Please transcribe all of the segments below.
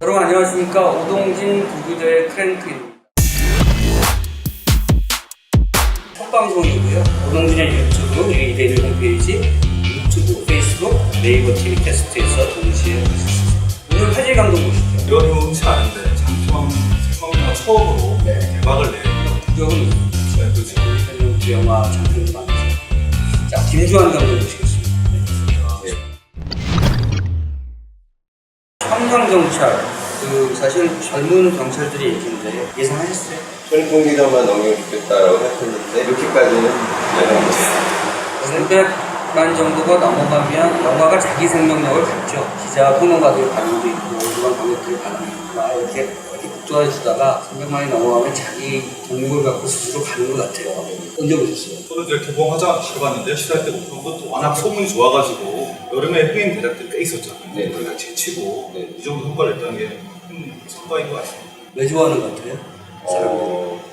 여러분 안녕하십니까. 오동진 구구대의 크랭크입니다. 첫 방송이고요. 오동진의 유튜브, 이데일리 홈페이지, 유튜브, 페이스북, 네이버 TV 캐스트에서 동시에 오늘 화질 감독 모시죠. 이런 흔치 않은데 장편 생방송가 처음으로 대박을 내요. 구경은 네, 그렇죠. 그 영화 장편도 많아서. 자, 김주환 감독 모시겠습니다. 네. 청년경찰. 사실 젊은 경찰들이 얘기인데 예상하셨어요? 손익분기점만 넘기면 좋겠다라고 생각했는데 이렇게까지는 예상 못했어요. 500만 정도가 넘어가면 영화가 자기 생명력을 갖죠. 기자, 평론가들의 반응도 있고 일반 관객들의 반응도 있고 이렇게 국도화해 주다가 300만이 넘어가면 자기 동력을 갖고 스스로 가는 것 같아요. 언제 보셨어요? 저도 이제 개봉하자 바로 봤는데 시도할 때 못 본 것도 워낙 소문이 좋아가지고 여름에 흥행 대작들이 꽤 있었잖아요. 네. 그걸 다 제치고 이 정도 성과를 냈다는 게 큰 성과인 것 같습니다. 왜 좋아하는 것 같아요?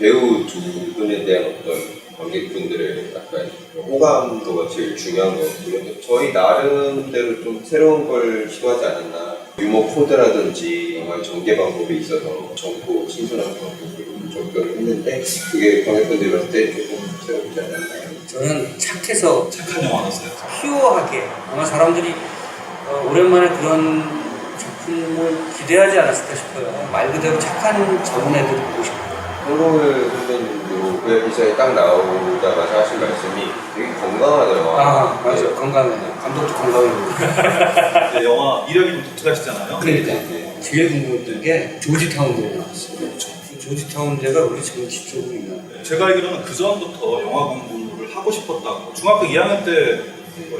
배우 두 분에 대한 어떤 관객분들의 약간 호감도가 제일 중요한 것 같고요. 저희 나름대로 좀 새로운 걸 시도하지 않았나. 유머 코드라든지 영화의 전개 방법에 있어서 젊고 신선한 방법으로 접근을 했는데 그게 관객분들이 봤을 때 조금 새롭지 않았나. 저는 착해서 착한 영화였어요. 퓨어하게 아마 사람들이 오랜만에 그런 작품을 기대하지 않았을까 싶어요. 말 그대로 착한 젊은 애들 보고 싶어요. 홍동을 선배님도 그 에피소드에 딱 나오자마자 하신 말씀이 되게 건강하더라고요. 아, 맞아요. 건강해. 감독도 건강해. 근데 영화 이력이 좀 독특하시잖아요. 그러니까 제일 궁금했던 게 조지 타운드가 나왔어요. 조지 타운드가 우리 정치 쪽으로 있나? 제가 알기로는 그 전부터 영화 공부를 하고 싶었다고 중학교 2학년 때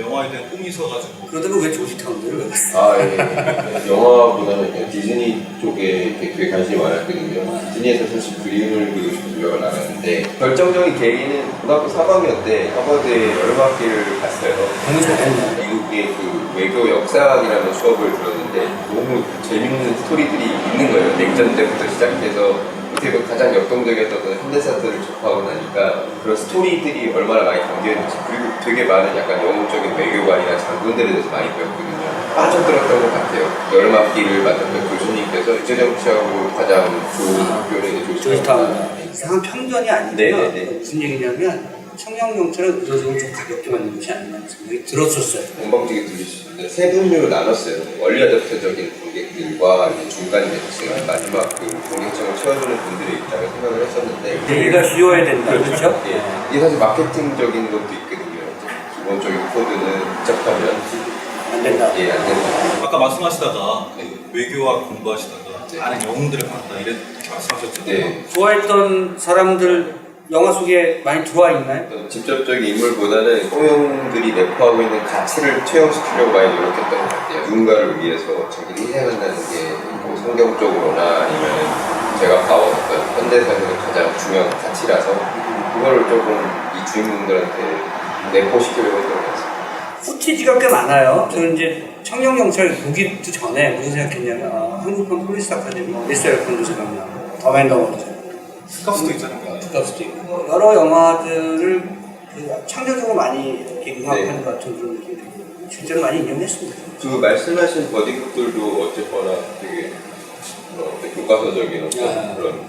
영화에 대한 꿈이 있어가지고 그러다가 왜 조지 타운드를 왜 갔어요? 영화보다는 그냥 디즈니 쪽에 되게 관심이 많았거든요. 디즈니에서 사실 그림을 그리고 싶은 유학을 나갔는데 결정적인 계기는 고등학교 3학년 때 하버드에 여름학기를 갔어요. 너무 잘했네. 미국의 그 외교 역사학이라는 수업을 들었는데 너무 재밌는 스토리들이 있는 거예요. 냉전 때부터 시작해서 어떻게 보면 가장 역동적이었던 현대사들을 접하고 나니까 그런 스토리들이 얼마나 많이 담겨있는지 그리고 되게 많은 약간 영웅적인 외교관이나 장군들에 대해서 많이 배웠거든요. 빠져들었던 것 같아요. 여름학기를 맡았던 교수님께서 국제정치하고 가장 좋은 학교는 조지 타운드. 이상한 편견이 아니고요. 네네네. 무슨 얘기냐면 청년경찰은 의도적으로 좀 가볍게 만든 것이 아닌가 생각이 들었었어요. 건방지게 들릴 수 있는데 세 분류로 나눴어요. 원리 어댑터적인 관객들과 중간 계층, 마지막 그 관객층을 채워주는 분들의 입장을 생각을 했었는데 얘기가 쉬워야 된다. 그렇죠? 예. 이게 사실 마케팅적인 것도 있거든요. 기본적인 코드는 복잡하면 안 된다. 예, 안 된다. 아까 말씀하시다가 네. 외교와 공부하시다가 네. 아는 영웅들을 봤다 이렇게 말씀하셨잖아요. 네. 좋아했던 사람들 영화 속에 많이 들어와 있나요? 직접적인 인물보다는 호용들이 내포하고 있는 가치를 투영시키려고 많이 노력했던 것 같아요. 누군가를 위해서 자기를 희생한다는 게뭐 성경적으로나 아니면 제가 봐왔던 현대사에서 가장 중요한 가치라서 그거를 조금 이 주인공들한테 내포시키려고 했던 것 같습니다. 후티지가 꽤 많아요. 저는 이제 청년경찰 보기도 전에 무슨 생각했냐면 한국판 폴리스 아카데미, 리셀 콘도 생각나고 더맨더머도 생각나고 스카프도 있잖아요. 스카프도 있고 여러 영화들을 창조적으로 많이 이렇게 융합하는 것 같은 그런 느낌이 들고 실제로 많이 인용했습니다. 그 말씀하신 버디북들도 어쨌거나 되게 교과서적인 어떤 그런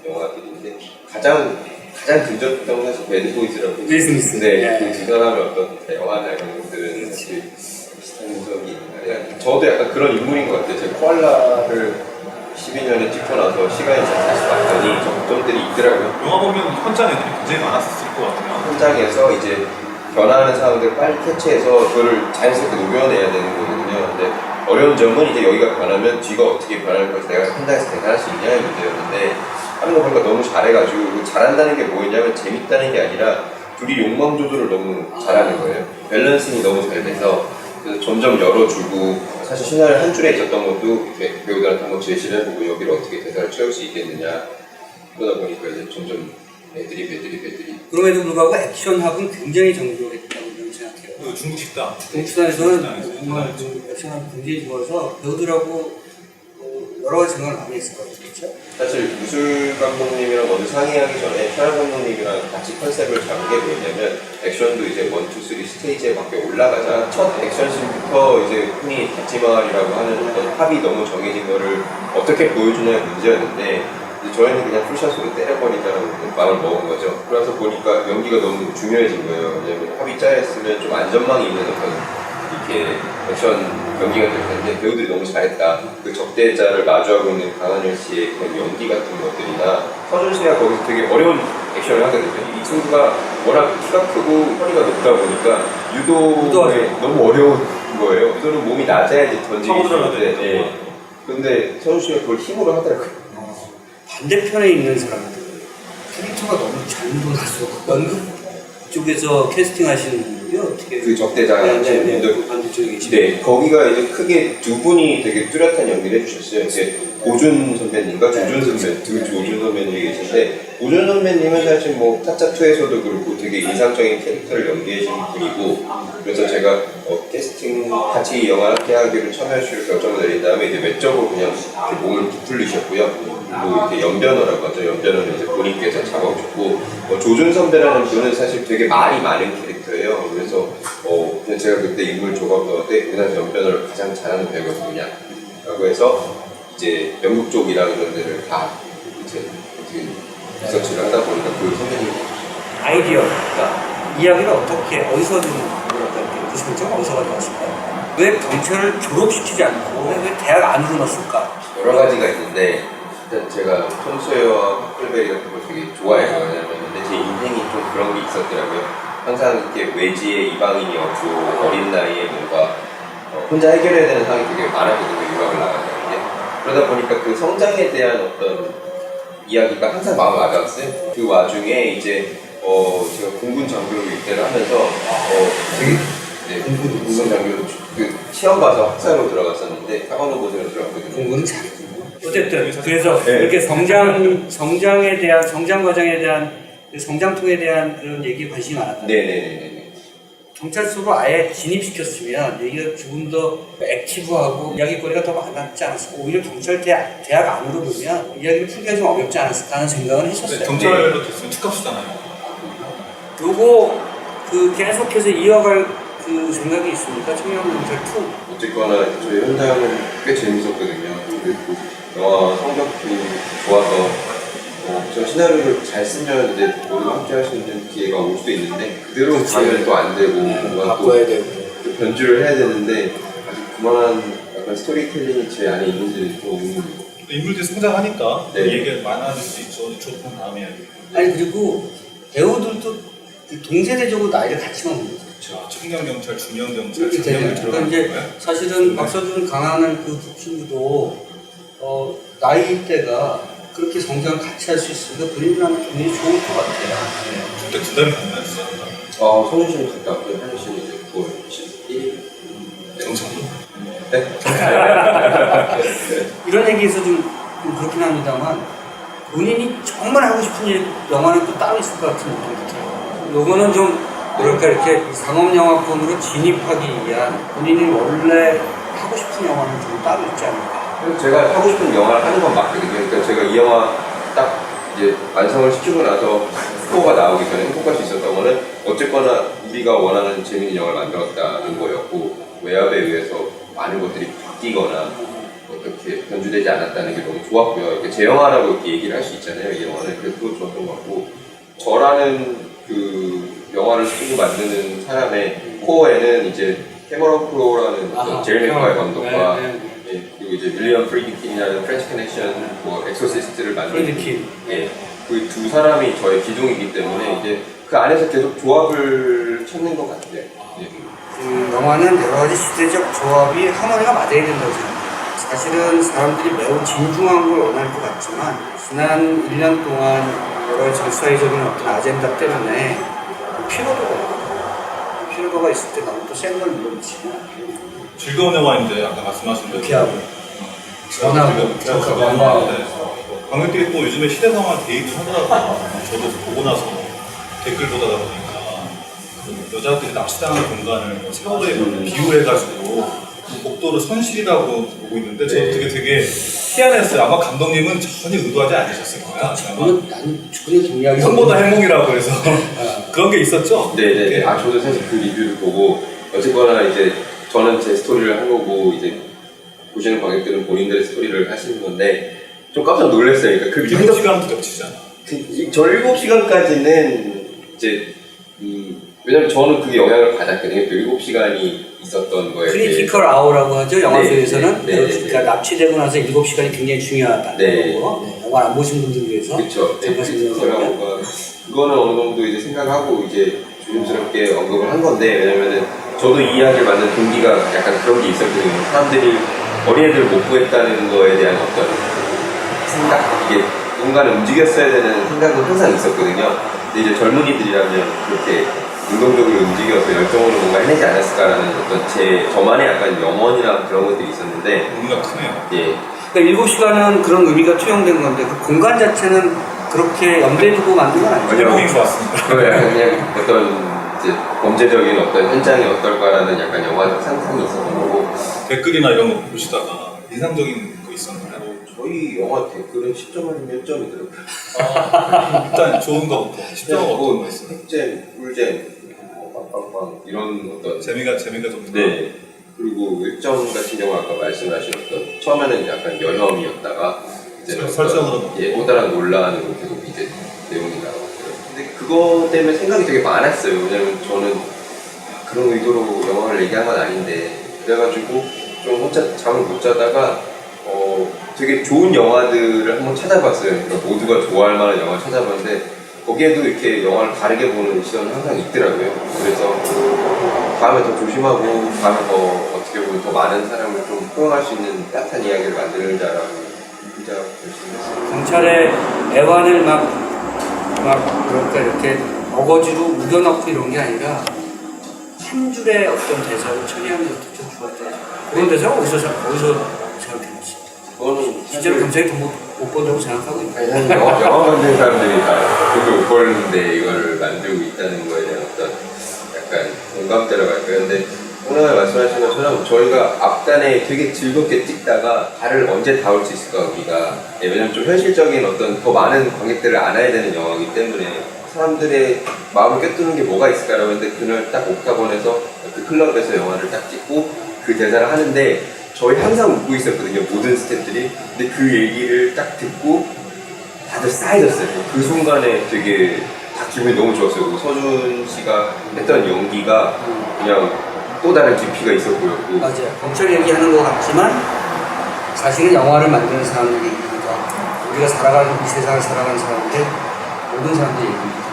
영화들인데 가장 근접했던 사실 배드보이즈라고 윌 스미스. 네, 그 두 사람의 어떤 영화나 이런 것들은 사실 비슷한 적이 있는데 저도 약간 그런 인물인 것 같아요. 제가 코알라를 12년에 찍고 나서 시간이 다시 봤더니 점들이 있더라고요. 영화 보면 현장 애들이 굉장히 많았을 것 같아요. 현장에서 이제 변화하는 상황들을 빨리 캐치해서 그거를 자연스럽게 녹여내야 되는 거거든요. 근데 어려운 점은 이제 여기가 변하면 뒤가 어떻게 변할 것이 내가 현장에서 대단할 수 있냐의 문제였는데 하는 거 보니까 너무 잘해가지고 잘한다는 게 뭐였냐면 재밌다는 게 아니라 둘이 욕망 조절을 너무 잘하는 거예요. 밸런싱이 너무 잘 돼서 그래서 점점 열어주고 사실 시나리오 한 줄에 있었던 것도 배우들한테 한번 제시를 해보고 여기를 어떻게 대사를 채울 수 있겠느냐 그러다 보니까 이제 점점 애드립 그럼에도 불구하고 액션합은 굉장히 정교했다고 저는 생각해요. 그 중국 식당. 중국식당에서는 정말 그 액션합이 굉장히 좋아서 배우들하고 여러 가지 생각을 많이 했을 것 같아요. 있죠. 사실 무술 감독님이랑 먼저 상의하기 전에 촬영 감독님이랑 같이 컨셉을 잡은 게 뭐였냐면 액션도 이제 1, 2, 3 스테이지에 밖에 올라가자 첫 액션씬부터 이제 흔히 다치마을이라고 하는 어떤 합이 너무 정해진 거를 어떻게 보여주냐의 문제였는데 저희는 그냥 풀샷으로 때려버리자라고 마음을 먹은 거죠. 그래서 보니까 연기가 너무 중요해진 거예요. 왜냐면 합이 짜였으면 좀 안전망이 있는 어떤 이렇게 액션 연기가 될 텐데 배우들이 너무 잘했다. 그 적대자를 마주하고 있는 강한열 씨의 그런 연기 같은 것들이나 서준 씨가 거기서 되게 어려운 액션을 하거든요. 이 친구가 워낙 키가 크고 허리가 높다 보니까 유도에 너무 어려운 거예요. 유도는 몸이 낮아야지 던지기 쉬운데 네. 근데 서준 씨가 그걸 힘으로 하더라고요. 반대편에 있는 사람들 캐릭터가 너무 잘 묻어나서 연극 쪽에서 캐스팅하시는 분이 어떻게 그 적대자 네, 반대쪽에 계시죠. 네, 거기가 이제 크게 두 분이 되게 뚜렷한 연기를 해주셨어요. 이제 고준 선배님과 조준 선배, 조준 선배님이 계신데 고준 선배님은 사실 뭐 타짜2에서도 그렇고 되게 인상적인 캐릭터를 연기해주신 분이고 그래서 제가 캐스팅 같이 영화 함께 하기로 참여하실 결정을 내린 다음에 이제 외적으로 그냥 이렇게 몸을 부풀리셨고요. 그리고 이렇게 연변호라고 하죠. 연변호는 이제 본인께서 잡아주고 조준 선배라는 분은 사실 되게 말이 많은 캐릭터예요. 그래서 그냥 제가 그때 인물 조각도 때 우리나라 연변호를 가장 잘하는 배우가 누구냐 라고 해서 이제 연극 쪽이랑 이런 데를 다 이제 리서치를 하다 보니까 그 선배님 아이디어가 이야기를 어떻게 어디서 좀 뭐랄까 이렇게 구성점 어디서 가져왔을까? 왜 경찰을 졸업시키지 않고 왜 대학 안으로 넣었을까? 여러 가지가 있는데 일단 제가 톰소여와 콜베리 같은 걸 되게 좋아해요. 왜냐면 근데 제 인생이 좀 그런 게 있었더라고요. 항상 이렇게 외지에 이방인이 없고 어린 나이에 뭔가 혼자 해결해야 되는 상황이 되게 많았거든요. 유학을 나가는 게. 그러다 보니까 그 성장에 대한 어떤 이야기가 항상 마음에 와닿았어요. 그 와중에 이제 제가 공군 장교로 입대를 하면서 되게 공군 장교로 그 시험 봐서 학사로 들어갔었는데 사관호 보생으로 들어갔거든요. 공부는 잘했군요. 어쨌든 그래서 이렇게 성장에 대한 성장 과정에 대한 성장통에 대한 그런 얘기에 관심이 많았다. 네네네. 경찰서로 아예 진입시켰으면 얘기가 조금 더 액티브하고 이야기거리가 더 많았지 않았을까. 오히려 경찰 대학 안으로 보면 이야기를 풀기가 좀 어렵지 않았을까 하는 생각을 했었어요. 경찰로 됐으면 특갑수잖아요. 요거 계속해서 이어갈 그 생각이 있습니까? 청년경찰 2. 어쨌거나 저희 현장은 꽤 재밌었거든요. 그리고 영화 성적도 좋아서 저 시나리오를 잘 쓰면 이제 모두가 함께 할 수 있는 기회가 올 수도 있는데 그대로 가면 또 안 되고 뭔가 바꿔야 되고 또 변주를 해야 되는데 아직 그만한 약간 스토리텔링이 제 안에 있는지 좀 인물들이 성장하니까 네. 얘기가 많아질 수 있죠. 좋은 다음에 아니 그리고 배우들도 그 동세대적으로 나이를 같이 먹는 거죠. 그렇죠. 청년 경찰, 중년 경찰, 그렇게 장년을 되잖아요. 그러니까 이제 들어가는 사실은 박서준 강하는 그 친구도 나이대가 그렇게 성장을 같이 할 수 있으니까 본인들한테 굉장히 좋을 것 같아요. 그때 두 달이 만났어요. 성윤 씨는 갔다 왔고요. 한현 씨는 이제 9월 11일 정상도? 네? 이런 얘기에서 좀 그렇긴 합니다만 본인이 정말 하고 싶은 영화는 또 따로 있을 것 같은 느낌이 들어요. 요거는 좀 뭐랄까 이렇게 상업영화권으로 진입하기 위한 본인이 원래 하고 싶은 영화는 좀 따로 있지 않을까. 그래서 제가 하고 싶은 영화를 하는 건 맞거든요. 그러니까 제가 이 영화 딱 이제 완성을 시키고 나서 스코어가 나오기 전에 행복할 수 있었던 거는 어쨌거나 우리가 원하는 재밌는 영화를 만들었다는 거였고 외압에 의해서 많은 것들이 바뀌거나 어떻게 변주되지 않았다는 게 너무 좋았고요. 이렇게 제 영화라고 이렇게 얘기를 할 수 있잖아요. 이 영화는 그래서 그거 좋았던 것 같고 저라는 그 영화를 시키고 만드는 사람의 코어에는 이제 캐머런 크로우라는 제일 맥과의 감독과 그리고 이제 윌리엄 프리드킨이라는 프렌치 커넥션 엑소시스트를 만든 프리드킨. 그 두 사람이 저의 기종이기 때문에 이제 그 안에서 계속 조합을 찾는 것 같아요. 영화는 여러 가지 시대적 조합이 하모니가 맞아야 된다고 생각해요. 사실은 사람들이 매우 진중한 걸 원할 것 같지만 지난 1년 동안 여러 가지 정치사회적인 어떤 아젠다 때문에 피로도가 있을 때 너무 또 센 걸 물어치면 즐거운 영화인데 아까 말씀하신 대로 유쾌하고 원하고 관객들이 또 요즘에 시대 상황 대입을 하더라고요. 저도 보고 나서 댓글 보다가 보니까 여자들이 납치당하는 공간을 세월에 비유해가지고 복도를 선실이라고 보고 있는데 저도 되게 희한했어요. 아마 감독님은 전혀 의도하지 않으셨을 거야. 아마 저는 나는 전혀 동의하기 형보다 행복이라고 그래서 그런 게 있었죠? 네네네. 아 저도 사실 그 리뷰를 보고 어쨌거나 이제 저는 제 스토리를 한 거고 이제 보시는 관객들은 본인들의 스토리를 하시는 건데 좀 깜짝 놀랐어요. 그러니까 그 7시간도 겹치잖아. 저 7시간까지는 이제 왜냐면 저는 그게 영향을 받았거든요. 그 7시간이 있었던 거에 크리티컬 아워라고 하죠. 영화 네, 속에서는. 네, 네, 그러니까 네. 납치되고 나서 7시간이 굉장히 중요하다는 네. 거고. 네. 영화 안 보신 분들 위해서. 그렇죠. 그거는 어느 정도 이제 생각하고 이제 조심스럽게 언급을 한 건데 왜냐면은 저도 이 이야기를 만든 동기가 약간 그런 게 있었거든요. 사람들이 어린애들을 못 구했다는 거에 대한 어떤 생각, 이게 뭔가를 움직였어야 되는 생각은 항상 있었거든요. 근데 이제 젊은이들이라면 그렇게 능동적으로 움직여서 열정으로 뭔가 해내지 않았을까라는 어떤 저만의 약간 염원이나 그런 것들이 있었는데 의미가 크네요. 예. 그러니까 7시간은 그런 의미가 투영된 건데 그 공간 자체는 그렇게 염두에 두고 만든 건 아니죠. 제목이 좋았습니다. 그거 약간 그냥 어떤 이제 범죄적인 어떤 현장이 어떨까라는 약간 영화적 상상이 있었던 거고 댓글이나 이런 거 보시다가 인상적인 거 있었나요? 저희 영화 댓글은 10점 아니면 몇 점이더라고요. 일단 좋은 거부터 10점 어떤 거 있어요? 핵잼, 꿀잼, 빵빵빵 이런 어떤 재미가 좋다. 네. 그리고 1점 같은 경우 아까 말씀하신 어떤 처음에는 약간 여혐이었다가 이제는 설정으로 예, 호다란 논란으로 계속 이제 내용이 나왔어요. 근데 그거 때문에 생각이 되게 많았어요. 왜냐면 저는 그런 의도로 영화를 얘기한 건 아닌데 그래가지고 좀 혼자 잠을 못 자다가 되게 좋은 영화들을 한번 찾아봤어요. 그러니까 모두가 좋아할 만한 영화를 찾아봤는데 거기에도 이렇게 영화를 다르게 보는 시선이 항상 있더라고요. 그래서 다음에 더 조심하고 다음에 더 어떻게 보면 더 많은 사람을 좀 포용할 수 있는 따뜻한 이야기를 만드자라고 진짜 열심히 했어요. 경찰의 애환을 막 그러니까 이렇게 어거지로 우겨넣고 이런 게 아니라 한 줄의 어떤 대사를 처리하는 것도 좀 좋았죠. 그런 대사가 어디서 생각했지? 그거는 실제로 경찰이 더 못 본다고 생각하고 있다. 아니, 사실 영화 만드는 사람들이 다 그걸 못 보는데 이걸 만들고 있다는 거에 대한 어떤 약간 공감대라고 할까요? 근데 오늘 말씀하신 것처럼 저희가 앞단에 되게 즐겁게 찍다가 발을 언제 닿을 수 있을까 우리가 왜냐면 좀 현실적인 어떤 더 많은 관객들을 안아야 되는 영화이기 때문에 사람들의 마음을 꿰뚫는 게 뭐가 있을까라고 했는데 그날 딱 옥타곤에서 그 클럽에서 영화를 딱 찍고 그 대사를 하는데 저희 항상 웃고 있었거든요, 모든 스태프들이. 근데 그 얘기를 딱 듣고 다들 싸해졌어요. 그 순간에 되게 다 기분이 너무 좋았어요. 그리고 서준 씨가 했던 연기가 그냥 또 다른 깊이가 있어 보였고. 맞아요. 경찰 얘기하는 것 같지만 사실은 영화를 만드는 사람들이 얘기입니다. 우리가 살아가는 이 세상을 살아가는 사람들 모든 사람들이 얘기입니다.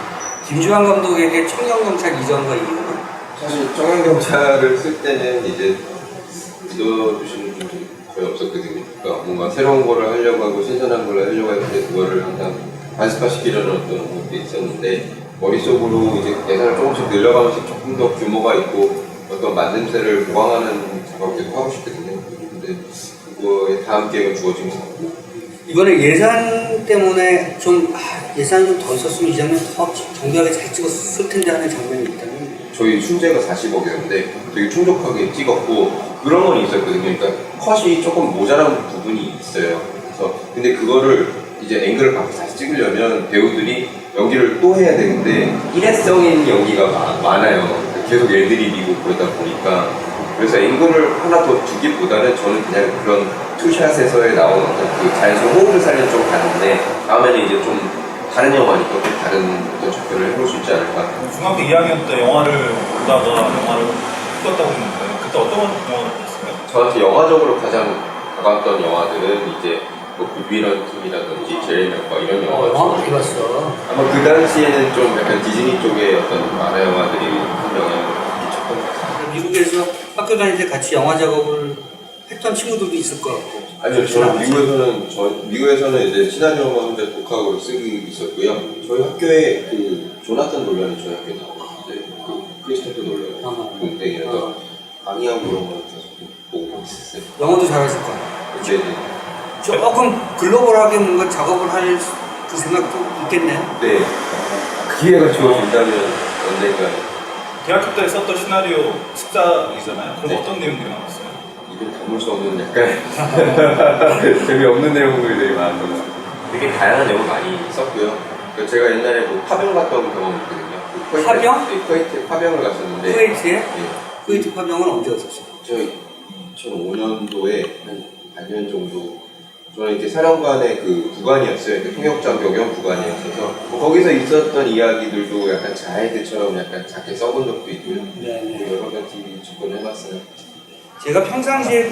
김주환 감독에게 청년경찰 이전과 이후는 사실 청년경찰을 쓸 때는 이제 믿어주시는 분들이 거의 없었거든요. 그러니까 뭔가 새로운 거를 하려고 하고 신선한 걸 하려고 했는데 그거를 항상 반습화시키려는 어떤 것도 있었는데 머릿속으로 이제 예산을 조금씩 늘려가면서 조금 더 규모가 있고 어떤 만듦새를 보강하는 작업을 계속 하고 싶거든요. 근데 그거에 다음 계획은 주어진 것 같고 이번에 예산 때문에 좀 예산 좀 더 있었으면 이 장면 더 정교하게 잘 찍었을 텐데 하는 장면이 있다면 저희 순재가 40억이었는데 되게 충족하게 찍었고 그런 건 있었거든요. 그러니까 컷이 조금 모자란 부분이 있어요. 그래서 근데 그거를 이제 앵글을 바꿔서 다시 찍으려면 배우들이 연기를 또 해야 되는데 일회성인 연기가 많아요. 계속 애드립이고 그러다 보니까 그래서 앵글을 하나 더 두기보다는 저는 그냥 그런 투샷에서의 나온 어떤 그 자연스러운 호흡을 살리는 쪽으로 갔는데 다음에는 이제 좀 다른 영화니까 좀 다른 어떤 접근을 해볼 수 있지 않을까. 중학교 2학년 때 영화를 보다가 영화를 찍었다고 했는데 그때 어떤 영화를 봤어요? 저한테 영화적으로 가장 다가왔던 영화들은 이제 뭐 굿위런팀이라든지 제레미과 이런 영화죠. 많이 봤어. 아마 그 당시에는 좀 약간 디즈니 쪽의 어떤 만화 영화들이 큰 영향을 끼쳤던 것 같아요. 미국에서 학교 다닐 때 같이 영화 작업을 했던 친구들도 있을 것 같고. 아니요, 저는 미국에서는 이제 시나리오만 혼자 독학으로 쓰고 있었고요. 저희 학교에 그 조나탄 놀란이 저희 학교에 나왔는데 그 크리스토퍼 놀란 동생이라서 강의하고 그런 거는 계속 보고 있었어요. 영어도 잘하실 거야. 이제 조금 글로벌하게 뭔가 작업을 할 그 생각도 있겠네요. 네 기회가 주어진다면 언젠가 대학교 때 썼던 시나리오 14이잖아요. 그럼 네. 어떤 내용들이 나왔어요? 입에 담을 수 없는 약간 재미없는 내용들이 많았던 것 같아요. 되게 다양한 내용 많이 썼고요. 제가 옛날에 뭐 파병 갔던 경험이 있거든요. 그 쿠웨이트, 파병? 네, 쿠웨이트 파병을 갔었는데 쿠웨이트에? 예, 쿠웨이트 파병은 언제 갔었어요? 저 2005년도에 한 반년 정도 저는 이제 사령관의 그 부관이었어요. 그 통역장 격연 부관이었어서 뭐 거기서 있었던 이야기들도 약간 자해들처럼 약간 작게 써본 적도 있고요. 네, 네. 뭐 여러 가지 접근을 해봤어요. 제가 평상시에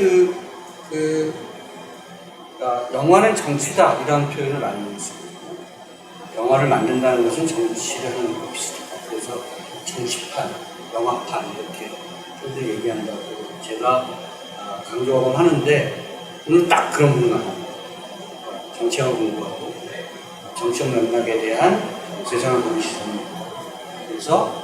영화는 정치다 이런 표현을 많이 했습니다. 영화를 만든다는 것은 정치를 하는 것 비슷하다. 그래서 정치판, 영화판 이렇게 표현을 얘기한다고 제가 강조하곤 하는데 오늘 딱 그런 분을 만납니다. 정치학을 공부하고 정치적 맥락에 대한 세상을 보는 시선입니다. 그래서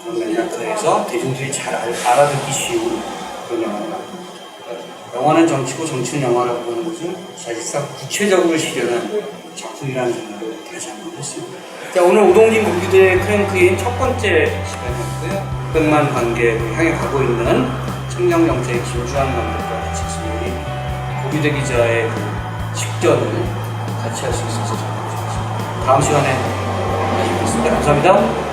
그런 맥락에서 대중들이 잘 알아듣기 쉬운 그런 영화를 만듭니다. 영화는 정치고 정치는 영화라고 보는 것은 사실상 구체적으로 실현한 작품이라는 생각을 다시 한번 했습니다. 자, 오늘 오동진 무기들의 크랭크인 첫 번째 시간이었고요. 600만 관객을 향해 가고 있는 청년경제의 김주환 감독과 같이 우리 고비대 기자의 그 식전을 같이 할 수 있어서 정말 좋습니다. 다음 시간에 다시 뵙겠습니다. 감사합니다.